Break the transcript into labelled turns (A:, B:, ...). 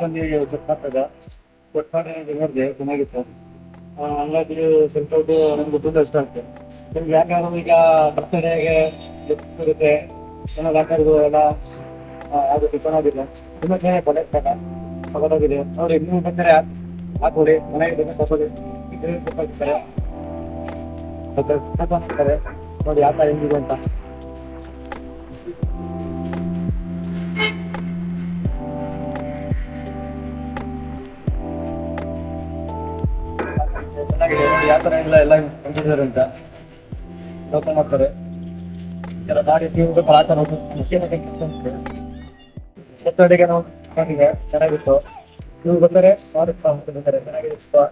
A: ಬಂದು ಚೆಕ್ ಮಾಡ್ತದ ಚೆಕ್ ಮಾಡಿ ನೋಡಿದೆ ಚೆನ್ನಾಗಿತ್ತು. ಹಂಗಾಗಿ ಸ್ವಲ್ಪ ನಮ್ಗೆ ತುಂಬ ಇಷ್ಟ ಆಗ್ತದೆ. ನಿಮ್ಗೆ ಯಾಕಂದ್ರೆ ಈಗ ಬರ್ತಡೆಗೆ ಇರುತ್ತೆ ಚೆನ್ನಾಗಿ ಹಾಕೋದು ಎಲ್ಲ ಆಗುತ್ತೆ, ಚೆನ್ನಾಗಿದೆ, ತುಂಬ ಚೆನ್ನಾಗಿ ಪ್ರಾಡಕ್ಟ್ ಸಗದಾಗಿದೆ. ನೋಡಿ ನೀವು ಬಂದರೆ ಹಾಕೊಳ್ಳಿ, ಮನೆಗೆ ತಗೊಳ್ಳಿ, ಮತ್ತೆ ನೋಡಿ ಯಾವ ಥರ ಹೆಂಗಿದೆ ಅಂತ. ಚೆನ್ನಾಗಿದೆ ನೋಡಿ ಯಾವ ಥರ ಎಲ್ಲ ಹೊಂದಿದ್ದಾರೆ ಅಂತ ನೋಡ್ಕೊಂಡು ಮಾಡ್ತಾರೆ. ಎಲ್ಲ ಮಾಡಿ ನೀವು ಆ ಥರ ಬರ್ತಡೆಗೆ ನಾವು ಚೆನ್ನಾಗಿದೆ, ಚೆನ್ನಾಗಿತ್ತು. ನೀವು ಬಂದರೆ ಮಾಡಿ ಚೆನ್ನಾಗಿದೆ.